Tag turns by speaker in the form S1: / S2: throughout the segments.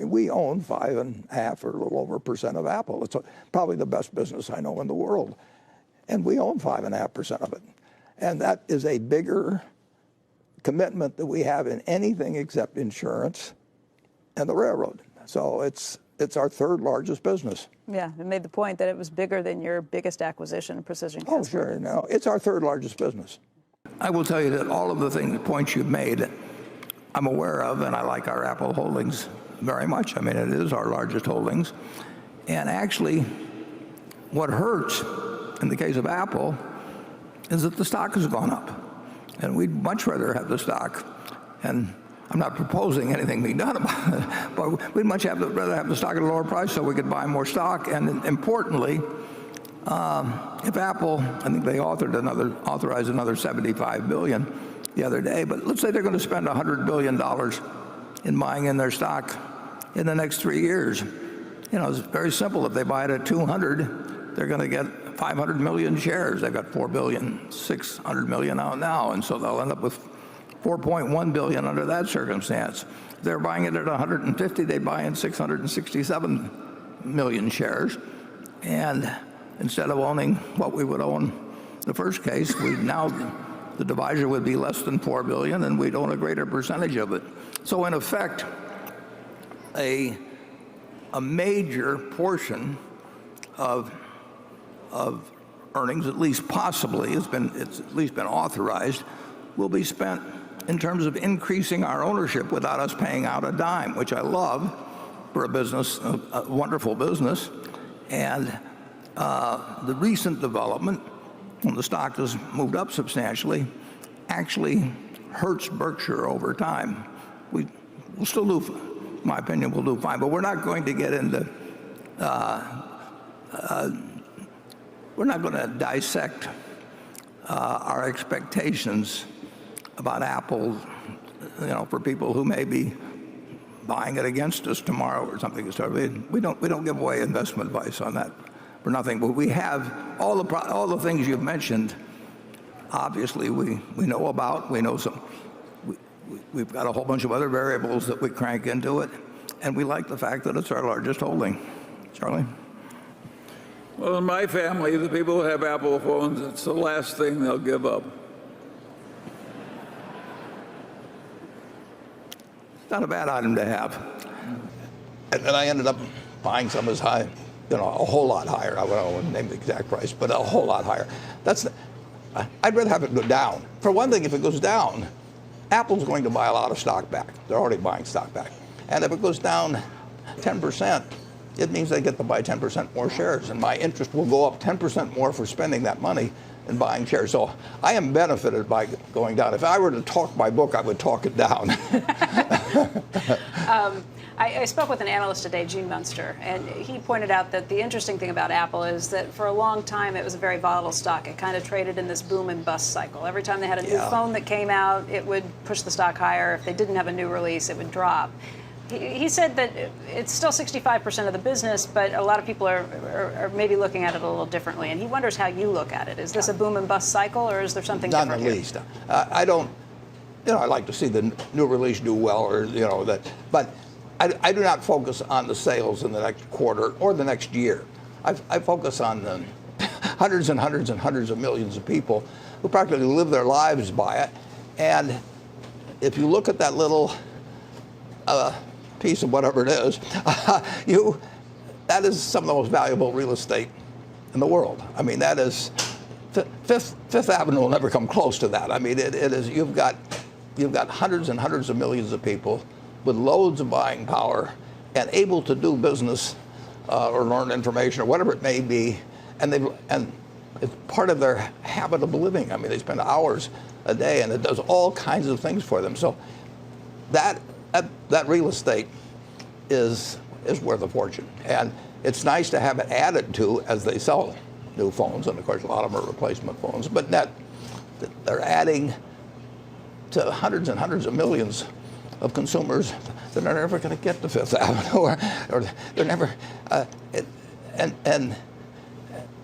S1: mean, we own 5.5 or a little over % of Apple. It's probably the best business I know in the world. And we own 5.5% of it. And that is a bigger commitment that we have in anything except insurance and the railroad. So it's our third largest business.
S2: Yeah, it made the point that it was bigger than your biggest acquisition, Precision
S1: Oh,
S2: Casualty.
S1: sure. No, it's our third largest business. I will tell you that all of the points you've made, I'm aware of, and I like our Apple holdings very much. I mean, it is our largest holdings. And actually, what hurts in the case of Apple is that the stock has gone up. And we'd much rather have the stock. And I'm not proposing anything be done about it, but we'd much rather have the stock at a lower price so we could buy more stock. And importantly, if Apple, I think they authorized another $75 billion the other day, but let's say they're going to spend $100 billion in buying in their stock in the next 3 years. You know, it's very simple. If they buy it at 200, they're going to get 500 million shares. They've got 4 billion, 600 million out now, and so they'll end up with 4.1 billion under that circumstance. If they're buying it at 150, they buy in 667 million shares. And instead of owning what we would own the first case, the divisor would be less than 4 billion, and we'd own a greater percentage of it. So in effect, a major portion of earnings, at least possibly, it's at least been authorized, will be spent in terms of increasing our ownership without us paying out a dime, which I love for a business, a wonderful business. And the recent development, when the stock has moved up substantially, actually hurts Berkshire over time. We'll still do, in my opinion, we'll do fine, but we're not going to get into, we're not going to dissect our expectations about Apple, you know, for people who may be buying it against us tomorrow or something. We don't give away investment advice on that for nothing. But we have all the things you've mentioned. Obviously, we know about. We know some. We've got a whole bunch of other variables that we crank into it, and we like the fact that it's our largest holding. Charlie?
S3: Well, in my family, the people who have Apple phones, it's the last thing they'll give up.
S1: It's not a bad item to have. And then I ended up buying some as high, you know, a whole lot higher. I won't name the exact price, but a whole lot higher. I'd rather have it go down. For one thing, if it goes down, Apple's going to buy a lot of stock back. They're already buying stock back. And if it goes down 10%, it means they get to buy 10% more shares. And my interest will go up 10% more for spending that money and buying shares. So I am benefited by going down. If I were to talk my book, I would talk it down.
S2: I spoke with an analyst today, Gene Munster, and he pointed out that the interesting thing about Apple is that for a long time it was a very volatile stock. It kind of traded in this boom and bust cycle. Every time they had a new phone that came out, it would push the stock higher. If they didn't have a new release, it would drop. He said that it's still 65% of the business, but a lot of people are maybe looking at it a little differently. And he wonders how you look at it. Is this a boom and bust cycle, or is there something different here?
S1: Not in the least. I don't, you know, I like to see the new release do well, or, you know, that, but I do not focus on the sales in the next quarter or the next year. I focus on the hundreds and hundreds and hundreds of millions of people who practically live their lives by it. And if you look at that little piece of whatever it is, that is some of the most valuable real estate in the world. I mean, that is, Fifth Avenue will never come close to that. I mean, it is, you've got hundreds and hundreds of millions of people with loads of buying power and able to do business or learn information or whatever it may be, and it's part of their habit of living. I mean, they spend hours a day, and it does all kinds of things for them. So that real estate is worth a fortune, and it's nice to have it added to as they sell new phones, and of course a lot of them are replacement phones, but they're adding to hundreds and hundreds of millions of consumers that are never going to get to Fifth Avenue, or they're never, and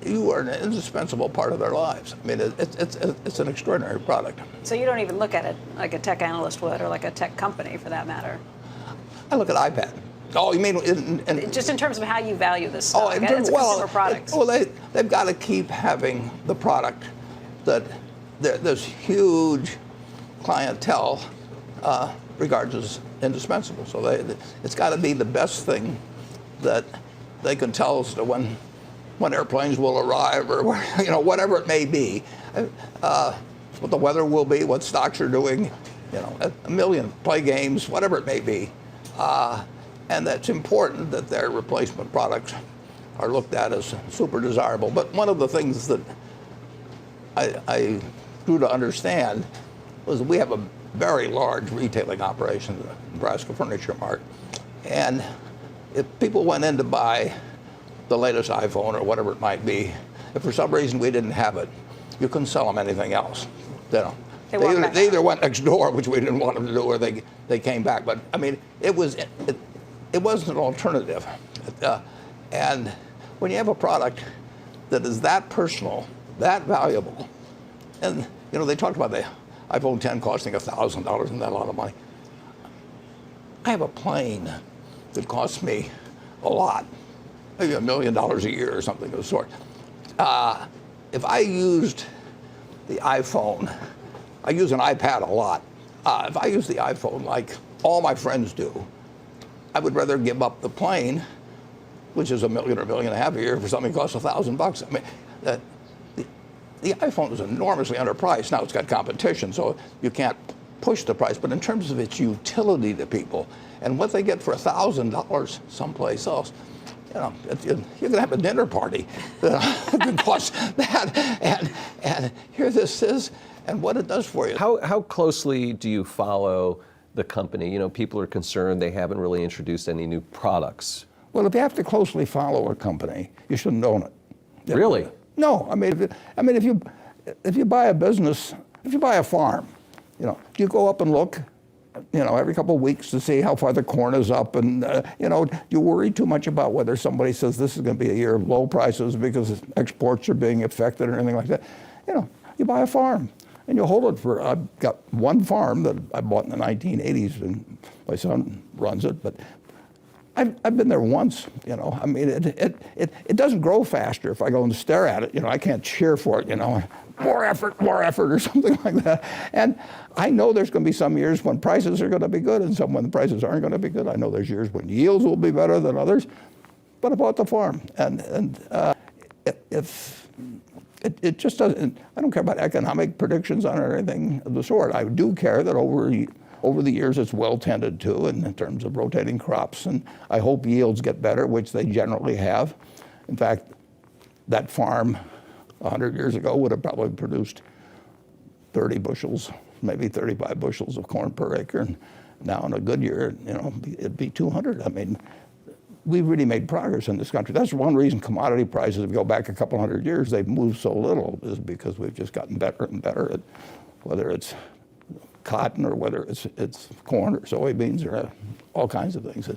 S1: you are an indispensable part of their lives. I mean, it's an extraordinary product.
S2: So you don't even look at it like a tech analyst would, or like a tech company for that matter?
S1: I look at iPad. Oh, you mean
S2: Just in terms of how you value this stock. It's a consumer product.
S1: They've got to keep having the product that this huge clientele regards as indispensable. So it's got to be the best thing that they can tell us to when airplanes will arrive, or whatever it may be, what the weather will be, what stocks are doing, a million play games, whatever it may be. And that's important that their replacement products are looked at as super desirable. But one of the things that I grew to understand was we have a very large retailing operation, the Nebraska Furniture Mart. And if people went in to buy the latest iPhone or whatever it might be, if for some reason we didn't have it, you couldn't sell them anything else. They either went next door, which we didn't want them to do, or they came back. But I mean, it wasn't an alternative. And when you have a product that is that personal, that valuable, and they talked about the iPhone 10 costing $1,000, and that a lot of money. I have a plane that costs me a lot, maybe $1 million a year or something of the sort. If I used the iPhone, I use an iPad a lot. If I use the iPhone like all my friends do, I would rather give up the plane, which is $1 million or $1.5 million a year, for something that costs $1,000. I mean, the iPhone is enormously underpriced. Now it's got competition, so you can't push the price. But in terms of its utility to people and what they get for $1,000 someplace else, you're going to have a dinner party that costs that. And here this is, and what it does for you.
S4: How closely do you follow the company? People are concerned they haven't really introduced any new products.
S1: Well, if you have to closely follow a company, you shouldn't own it.
S4: Really?
S1: No, if you buy a business, if you buy a farm, do you go up and look, every couple of weeks to see how far the corn is up, and do you worry too much about whether somebody says this is going to be a year of low prices because exports are being affected or anything like that? You buy a farm and you hold it for. I've got one farm that I bought in the 1980s, and my son runs it, but I've been there once, it doesn't grow faster if I go and stare at it. I can't cheer for it, more effort, or something like that. And I know there's going to be some years when prices are going to be good and some when the prices aren't going to be good. I know there's years when yields will be better than others. But I bought the farm, and if it just doesn't, I don't care about economic predictions on it or anything of the sort. I do care that over the years, it's well tended to in terms of rotating crops, and I hope yields get better, which they generally have. In fact, that farm 100 years ago would have probably produced 30 bushels, maybe 35 bushels of corn per acre, and now in a good year, it'd be 200. I mean, we've really made progress in this country. That's one reason commodity prices, if you go back a couple hundred years, they've moved so little, is because we've just gotten better and better at whether it's cotton or whether it's corn or soybeans or all kinds of things.